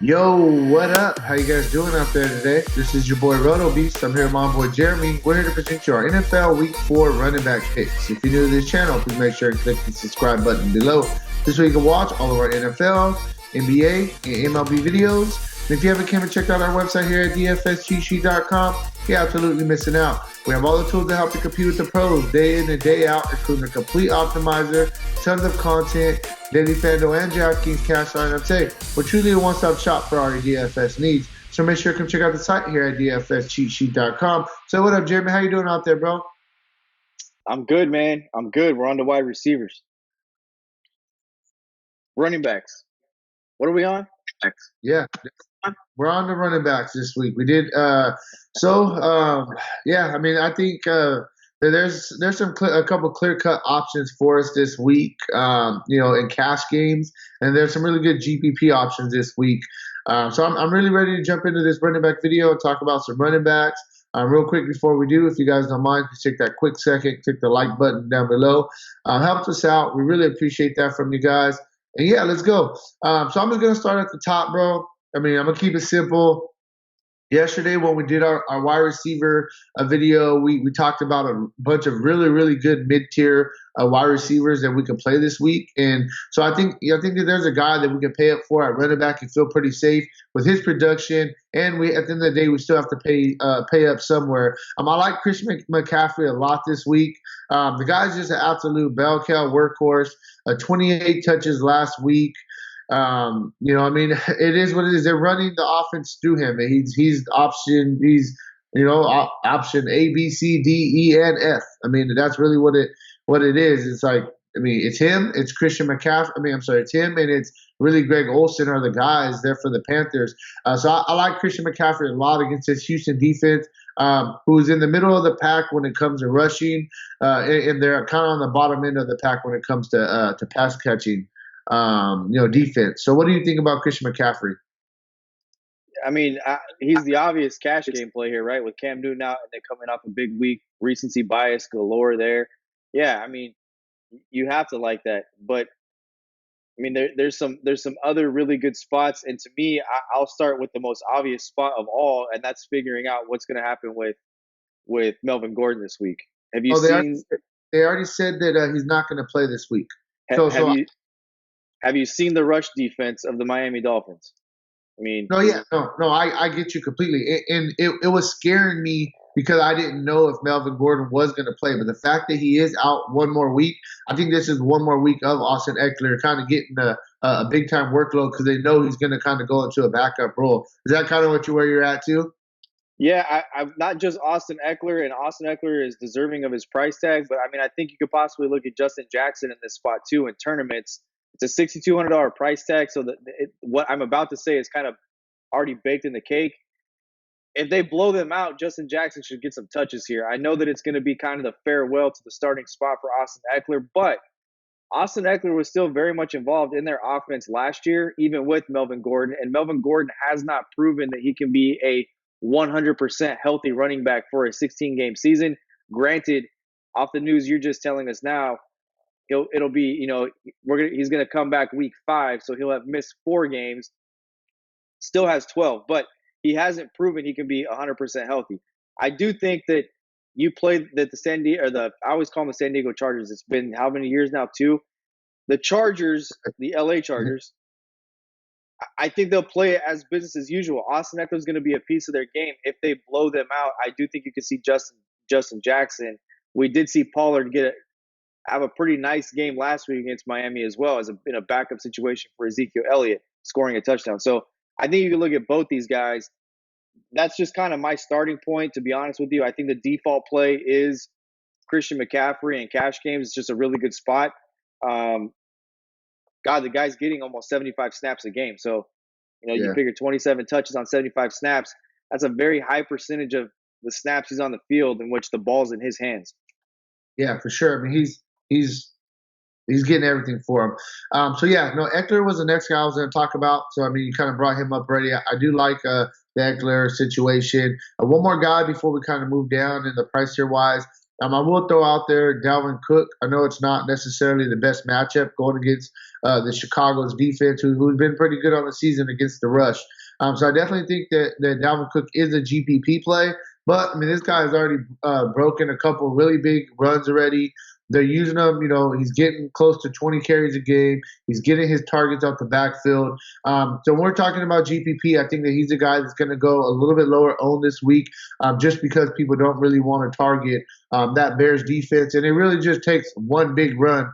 Yo, what up? How you guys doing out there today? This is your boy Roto Beast. I'm here with my boy Jeremy. We're here to present you our NFL Week 4 running back picks. If you're new to this channel, please make sure and click the subscribe button below. This way you can watch all of our NFL, NBA, and MLB videos. And if you haven't come and checked out our website here at dfscheatsheet.com, you're absolutely missing out. We have all the tools to help you compete with the pros day in and day out, including a complete optimizer, tons of content, daily FanDuel and Draftkings cash lineups. Hey, we're truly a one-stop shop for all your DFS needs. So make sure to come check out the site here at dfscheatsheet.com. So what up, Jeremy? How you doing out there, bro? I'm good, man. I'm good. We're on to wide receivers. Running backs. What are we on? Yeah, we're on the running backs this week. We did yeah. I mean, I think there's a couple clear cut options for us this week. In cash games, and there's some really good GPP options this week. So I'm really ready to jump into this running back video and talk about some running backs. Real quick before we do, if you guys don't mind, just take that quick second, click the like button down below. Helps us out. We really appreciate that from you guys. And yeah, let's go. So I'm just gonna start at the top, bro. I mean, I'm gonna keep it simple. Yesterday, when we did our wide receiver video, we talked about a bunch of really good mid tier wide receivers that we can play this week, and so I think that there's a guy that we can pay up for at running back and feel pretty safe with his production. And we at the end of the day, we still have to pay up somewhere. I like Christian McCaffrey a lot this week. The guy's just an absolute bell cow workhorse. 28 touches last week. I mean, it is what it is. They're running the offense through him. He's option. Option A, B, C, D, E, and F. I mean, that's really what it is. It's like, I mean, it's him. It's Christian McCaffrey. I mean, I'm sorry, it's him, and it's really Greg Olsen are the guys there for the Panthers. So I like Christian McCaffrey a lot against this Houston defense, who's in the middle of the pack when it comes to rushing, and they're kind of on the bottom end of the pack when it comes to pass catching. Defense. So what do you think about Christian McCaffrey? I mean, he's the obvious cash game play here, right? With Cam Newton out and they're coming off a big week, recency bias galore there. Yeah, I mean, you have to like that. But I mean, there's some other really good spots, and to me, I'll start with the most obvious spot of all, and that's figuring out what's going to happen with Melvin Gordon this week. Have you seen? They already said that he's not going to play this week. Have you seen the rush defense of the Miami Dolphins? I mean, no, I get you completely, and it was scaring me because I didn't know if Melvin Gordon was going to play. But the fact that he is out one more week, I think this is one more week of Austin Eckler kind of getting a big time workload because they know he's going to kind of go into a backup role. Is that kind of where you're at too? Yeah, I'm not just Austin Eckler, and Austin Eckler is deserving of his price tag, but I mean, I think you could possibly look at Justin Jackson in this spot too in tournaments. It's a $6,200 price tag, so what I'm about to say is kind of already baked in the cake. If they blow them out, Justin Jackson should get some touches here. I know that it's going to be kind of the farewell to the starting spot for Austin Eckler, but Austin Eckler was still very much involved in their offense last year, even with Melvin Gordon, and Melvin Gordon has not proven that he can be a 100% healthy running back for a 16-game season. Granted, off the news you're just telling us now, it'll be, he's going to come back week 5, so he'll have missed 4 games, still has 12, but he hasn't proven he can be 100% healthy. I do think that you played that I always call them the San Diego Chargers. It's been how many years now, too? The Chargers, the LA Chargers, I think they'll play it as business as usual. Austin Eckler is going to be a piece of their game. If they blow them out, I do think you could see Justin Jackson. We did see Pollard have a pretty nice game last week against Miami as well, in a backup situation for Ezekiel Elliott, scoring a touchdown. So I think you can look at both these guys. That's just kind of my starting point, to be honest with you. I think the default play is Christian McCaffrey, and cash games is just a really good spot. God, the guy's getting almost 75 snaps a game. So, you figure 27 touches on 75 snaps. That's a very high percentage of the snaps he's on the field in which the ball's in his hands. Yeah, for sure. I mean, he's getting everything for him. Eckler was the next guy I was going to talk about. So, I mean, you kind of brought him up already. I do like the Eckler situation. One more guy before we kind of move down in the price tier wise. I will throw out there Dalvin Cook. I know it's not necessarily the best matchup going against the Chicago's defense, who's been pretty good on the season against the rush. So I definitely think that Dalvin Cook is a GPP play. But I mean, this guy has already broken a couple really big runs already. They're using him. He's getting close to 20 carries a game. He's getting his targets out the backfield. So when we're talking about GPP, I think that he's a guy that's going to go a little bit lower owned this week, just because people don't really want to target that Bears defense, and it really just takes one big run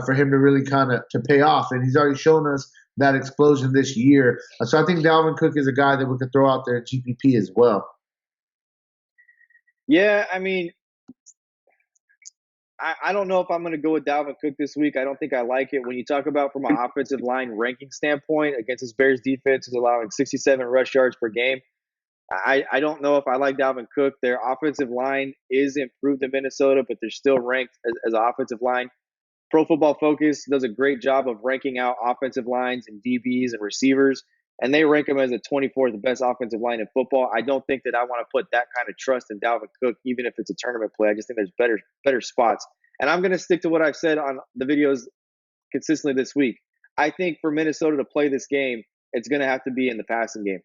for him to really kind of to pay off. And he's already shown us that explosion this year. So I think Dalvin Cook is a guy that we could throw out there at GPP as well. Yeah, I mean, I don't know if I'm going to go with Dalvin Cook this week. I don't think I like it. When you talk about from an offensive line ranking standpoint against this Bears defense is allowing 67 rush yards per game, I don't know if I like Dalvin Cook. Their offensive line is improved in Minnesota, but they're still ranked as an offensive line. Pro Football Focus does a great job of ranking out offensive lines and DBs and receivers, and they rank them as the 24th best offensive line in football. I don't think that I want to put that kind of trust in Dalvin Cook, even if it's a tournament play. I just think there's better spots. And I'm going to stick to what I've said on the videos consistently this week. I think for Minnesota to play this game, it's going to have to be in the passing game.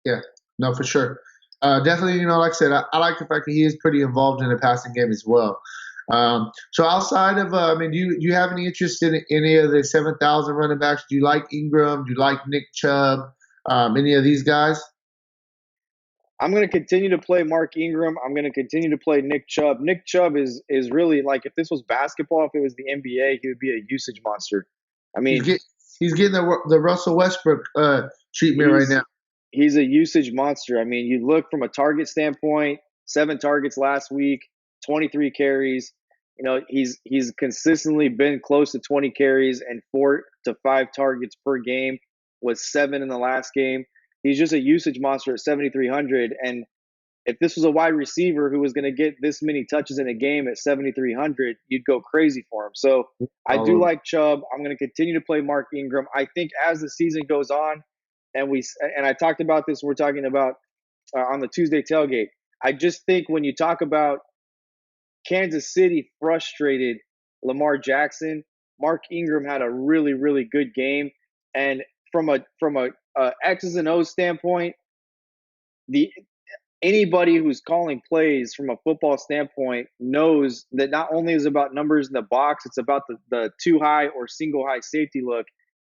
Yeah, no, for sure. Definitely, like I said, I like the fact that he is pretty involved in the passing game as well. So outside of, do you have any interest in any of the 7,000 running backs? Do you like Ingram? Do you like Nick Chubb? Any of these guys? I'm going to continue to play Mark Ingram. I'm going to continue to play Nick Chubb. Nick Chubb is really like, if this was basketball, if it was the NBA, he would be a usage monster. I mean, he's getting the Russell Westbrook treatment right now. He's a usage monster. I mean, you look from a target standpoint, 7 targets last week, 23 carries. He's consistently been close to 20 carries and 4 to 5 targets per game, with 7 in the last game. He's just a usage monster at 7,300. And if this was a wide receiver who was going to get this many touches in a game at 7,300, you'd go crazy for him. So I do like Chubb. I'm going to continue to play Mark Ingram. I think as the season goes on, and I talked about this, we're talking about on the Tuesday tailgate. I just think when you talk about Kansas City frustrated Lamar Jackson, Mark Ingram had a really, really good game. And from a X's and O's standpoint, the anybody who's calling plays from a football standpoint knows that not only is it about numbers in the box, it's about the too high or single high safety look.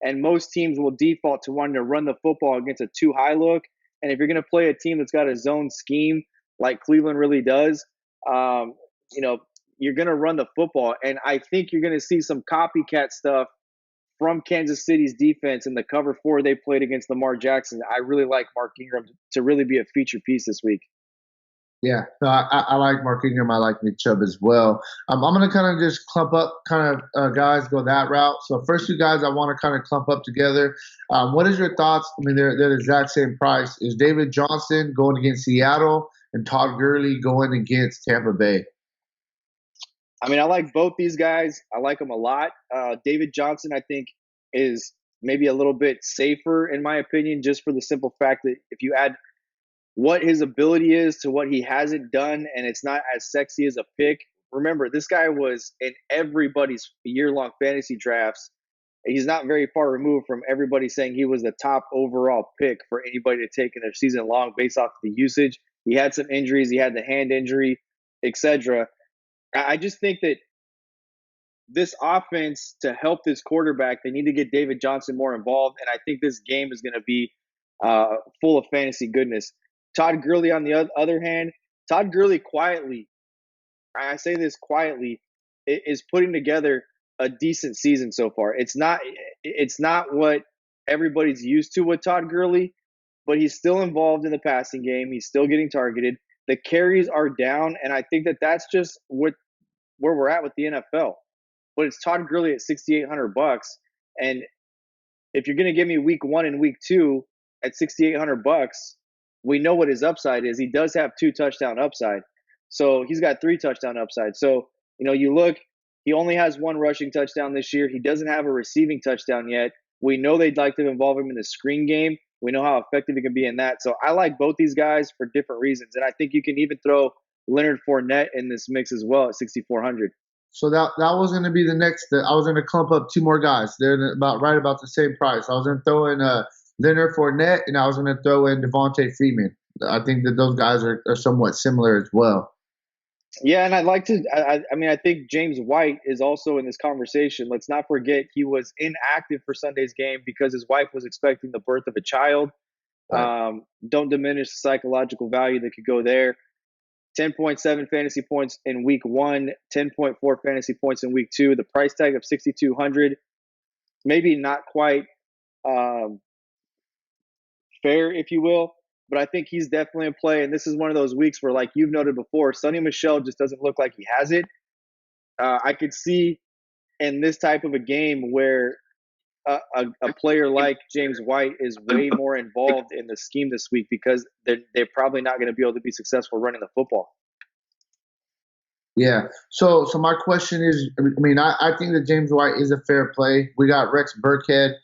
And most teams will default to wanting to run the football against a too high look. And if you're going to play a team that's got a zone scheme like Cleveland really does, you're going to run the football. And I think you're going to see some copycat stuff from Kansas City's defense in the cover 4 they played against Lamar Jackson. I really like Mark Ingram to really be a feature piece this week. Yeah, no, I like Mark Ingram. I like Nick Chubb as well. I'm going to kind of just clump up guys, go that route. So first 2 guys I want to kind of clump up together. What is your thoughts? I mean, they're the exact same price. Is David Johnson going against Seattle and Todd Gurley going against Tampa Bay? I mean, I like both these guys. I like them a lot. David Johnson, I think, is maybe a little bit safer, in my opinion, just for the simple fact that if you add what his ability is to what he hasn't done, and it's not as sexy as a pick. Remember, this guy was in everybody's year-long fantasy drafts. He's not very far removed from everybody saying he was the top overall pick for anybody to take in their season long based off the usage. He had some injuries. He had the hand injury, etc. I just think that this offense, to help this quarterback, they need to get David Johnson more involved. And I think this game is going to be full of fantasy goodness. Todd Gurley, on the other hand, Todd Gurley quietly, I say this quietly, is putting together a decent season so far. It's not what everybody's used to with Todd Gurley, but he's still involved in the passing game. He's still getting targeted. The carries are down, and I think that that's just where we're at with the NFL. But it's Todd Gurley at $6,800, and if you're going to give me week 1 and week 2 at $6,800, we know what his upside is. He does have 2 touchdown upside. So he's got 3 touchdown upside. So, you look, he only has 1 rushing touchdown this year. He doesn't have a receiving touchdown yet. We know they'd like to involve him in the screen game. We know how effective he can be in that. So I like both these guys for different reasons. And I think you can even throw Leonard Fournette in this mix as well at 6,400. So that was going to be the next. I was going to clump up two more guys. They're about right about the same price. I was going to throw in Leonard Fournette, and I was going to throw in Devontae Freeman. I think that those guys are somewhat similar as well. Yeah, and I'd like to. I mean, I think James White is also in this conversation. Let's not forget he was inactive for Sunday's game because his wife was expecting the birth of a child. Right. Don't diminish the psychological value that could go there. 10.7 fantasy points in week 1, 10.4 fantasy points in week 2. The price tag of 6,200, maybe not quite um, fair, if you will, but I think he's definitely in play. And this is one of those weeks where, like you've noted before, Sonny Michel just doesn't look like he has it. I could see in this type of a game where a player like James White is way more involved in the scheme this week because they're probably not going to be able to be successful running the football. Yeah. So my question is, I mean, I think that James White is a fair play. We got Rex Burkhead,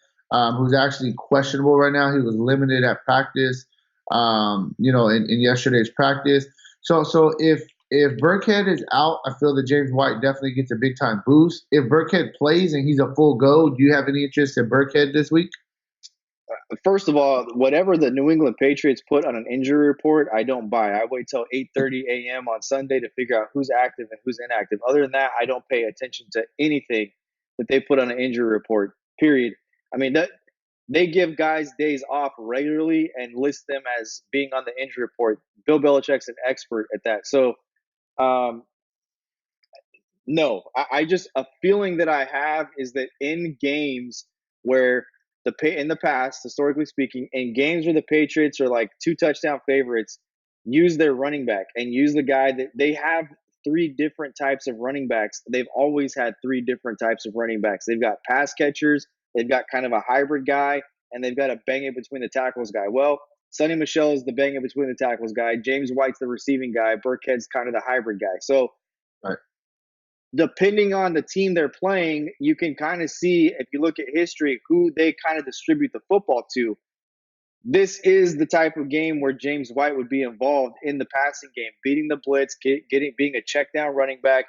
who's actually questionable right now. He was limited at practice, in yesterday's practice. So if Burkhead is out, I feel that James White definitely gets a big time boost. If Burkhead plays and he's a full go, do you have any interest in Burkhead this week? First of all, whatever the New England Patriots put on an injury report, I don't buy. I wait till 8:30 a.m. on Sunday to figure out who's active and who's inactive. Other than that, I don't pay attention to anything that they put on an injury report. Period. I mean that they give guys days off regularly and list them as being on the injury report. Bill Belichick's an expert at that. So um, no, I just a feeling that I have is that in games where in the past, historically speaking, in games where the Patriots are like 2 touchdown favorites, use their running back and use the guy that they have 3 different types of running backs. They've always had 3 different types of running backs. They've got pass catchers, they've got kind of a hybrid guy, and they've got a bang it between the tackles guy. Well, Sonny Michel is the bang it between the tackles guy. James White's the receiving guy. Burkhead's kind of the hybrid guy. So Right. depending on the team they're playing, you can kind of see, if you look at history, who they kind of distribute the football to. This is the type of game where James White would be involved in the passing game, beating the blitz, being a check down running back,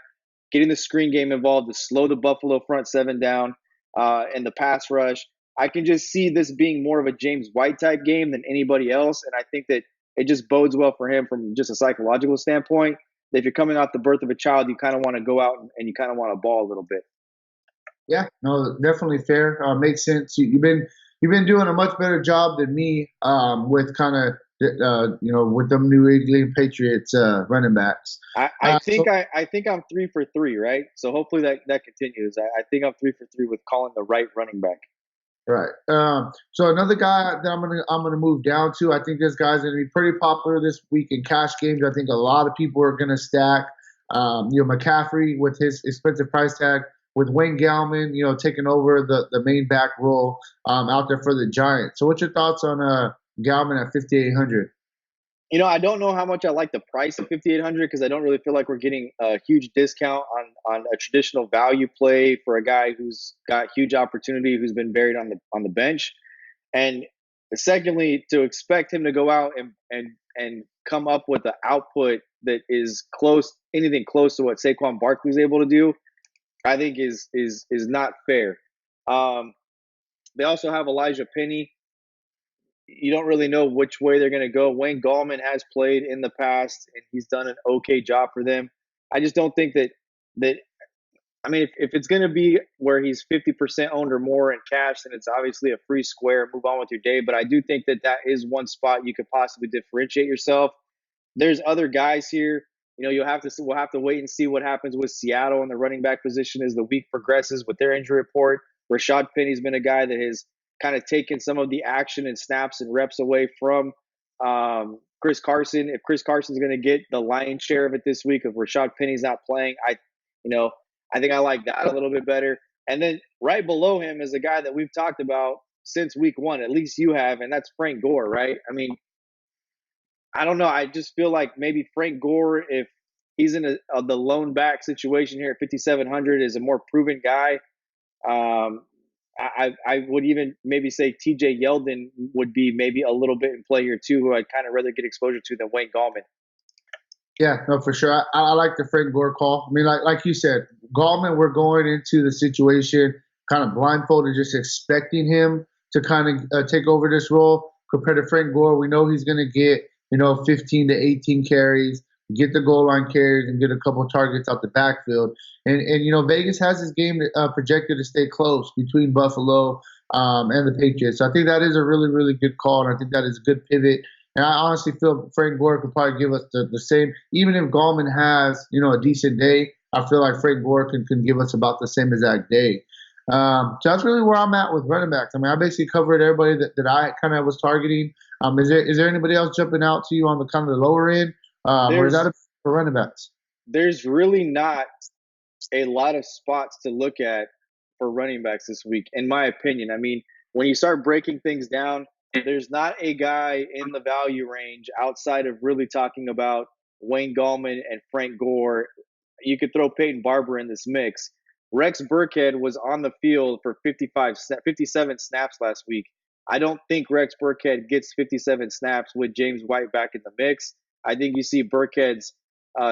getting the screen game involved to slow the Buffalo front seven down, and the pass rush. I can just see this being more of a James White type game than anybody else, and I think that it just bodes well for him from just a psychological standpoint. If you're coming off the birth of a child, you kind of want to go out and you kind of want to ball a little bit. Yeah, no, definitely fair. Makes sense. You've been doing a much better job than me with kind of with them New England Patriots running backs. I think So I think I'm 3 for 3, right? So hopefully that continues. I think I'm 3 for 3 with calling the right running back. right. So another guy that I'm gonna move down to. I think this guy's gonna be pretty popular this week in cash games. I think a lot of people are gonna stack. McCaffrey with his expensive price tag, with Wayne Gallman, taking over the main back role out there for the Giants. So what's your thoughts on Gallman at 5,800? I don't know how much I like the price of 5,800 because I don't really feel like we're getting a huge discount on a traditional value play for a guy who's got huge opportunity, who's been buried on the bench. And secondly, to expect him to go out and come up with an output that is anything close to what Saquon Barkley is able to do, I think is not fair. Um, they also have Elijah Penny. You don't really know which way they're going to go. Wayne Gallman has played in the past, and he's done an okay job for them. I just don't think that. I mean, if it's going to be where he's 50% owned or more in cash, then it's obviously a free square. Move on with your day. But I do think that is one spot you could possibly differentiate yourself. There's other guys here. We'll have to wait and see what happens with Seattle in the running back position as the week progresses with their injury report. Rashad Penny's been a guy that has kind of taken some of the action and snaps and reps away from Chris Carson. If Chris Carson's going to get the lion's share of it this week, if Rashad Penny's not playing, I think I like that a little bit better. And then right below him is a guy that we've talked about since week 1, at least you have, and that's Frank Gore, right? I mean, I don't know. I just feel like maybe Frank Gore, if he's in the lone back situation here at 5,700, is a more proven guy. Um, I would even maybe say TJ Yeldon would be maybe a little bit in play here too, who I'd kind of rather get exposure to than Wayne Gallman. Yeah, no, for sure. I like the Frank Gore call. I mean, like you said, Gallman, we're going into the situation kind of blindfolded, just expecting him to kind of take over this role. Compared to Frank Gore, we know he's going to get 15 to 18 carries, get the goal line carries, and get a couple targets out the backfield. And Vegas has this game projected to stay close between Buffalo and the Patriots. So I think that is a really, really good call, and I think that is a good pivot. And I honestly feel Frank Gore could probably give us the same. Even if Gallman has, a decent day, I feel like Frank Gore can give us about the same exact day. So that's really where I'm at with running backs. I mean, I basically covered everybody that I kind of was targeting. Is there anybody else jumping out to you on the kind of the lower end, or is that for running backs? There's really not a lot of spots to look at for running backs this week, in my opinion. I mean, when you start breaking things down, there's not a guy in the value range outside of really talking about Wayne Gallman and Frank Gore. You could throw Peyton Barber in this mix. Rex Burkhead was on the field for 57 snaps last week. I don't think Rex Burkhead gets 57 snaps with James White back in the mix. I think you see Burkhead's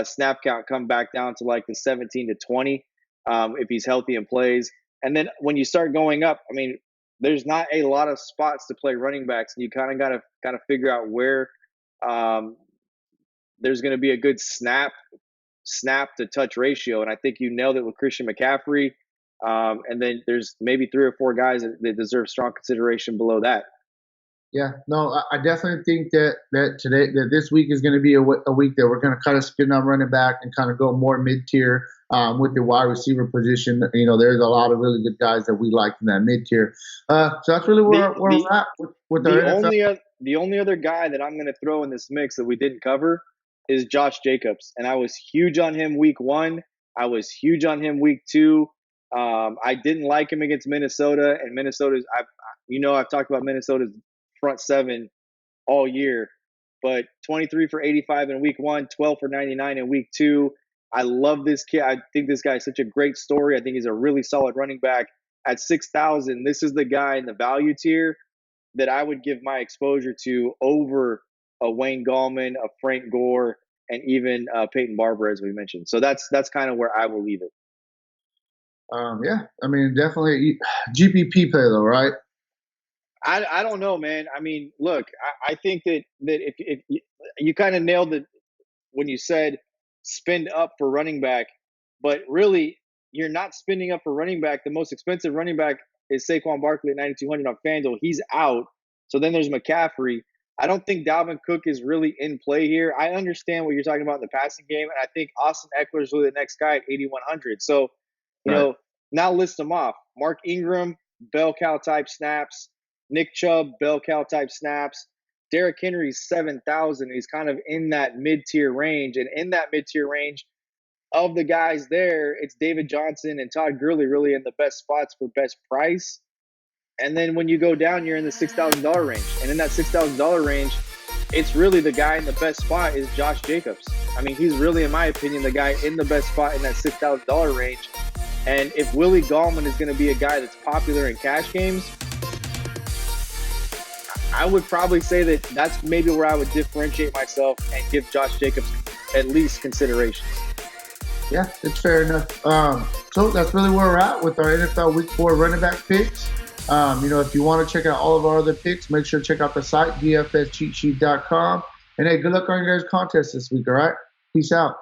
snap count come back down to like the 17 to 20 if he's healthy and plays. And then when you start going up, I mean, there's not a lot of spots to play running backs, and you kind of got to figure out where there's going to be a good snap to touch ratio. And I think you nailed it with Christian McCaffrey. And then there's maybe 3 or 4 guys that deserve strong consideration below that. Yeah, no, I definitely think that this week is going to be a week that we're going to kind of spin on running back and kind of go more mid tier with the wide receiver position. There's a lot of really good guys that we like in that mid tier. So that's really where we're at with our NFL. The only other guy that I'm going to throw in this mix that we didn't cover is Josh Jacobs, and I was huge on him week 1. I was huge on him week 2. I didn't like him against Minnesota, and I've talked about Minnesota's front 7 all year, but 23 for 85 in week 1, 12 for 99 in week 2. I love this kid. I think this guy is such a great story. I think he's a really solid running back. At 6,000, this is the guy in the value tier that I would give my exposure to over a Wayne Gallman, a Frank Gore, and even Peyton Barber, as we mentioned. So that's kind of where I will leave it. Yeah, I mean, definitely GPP play though, right? I don't know, man. I mean, look, I think that if you kind of nailed it when you said spend up for running back, but really you're not spending up for running back. The most expensive running back is Saquon Barkley at 9,200 on FanDuel. He's out. So then there's McCaffrey. I don't think Dalvin Cook is really in play here. I understand what you're talking about in the passing game, and I think Austin Eckler is really the next guy at 8,100. So, now list them off. Mark Ingram, bell cow type snaps. Nick Chubb, bell cow type snaps. Derrick Henry's 7,000. He's kind of in that mid-tier range. And in that mid-tier range of the guys there, it's David Johnson and Todd Gurley really in the best spots for best price. And then when you go down, you're in the $6,000 range. And in that $6,000 range, it's really the guy in the best spot is Josh Jacobs. I mean, he's really, in my opinion, the guy in the best spot in that $6,000 range. And if Willie Gallman is going to be a guy that's popular in cash games, I would probably say that's maybe where I would differentiate myself and give Josh Jacobs at least consideration. Yeah, it's fair enough. So that's really where we're at with our NFL Week 4 running back picks. If you want to check out all of our other picks, make sure to check out the site, dfscheatsheet.com. And hey, good luck on your guys' contest this week, all right? Peace out.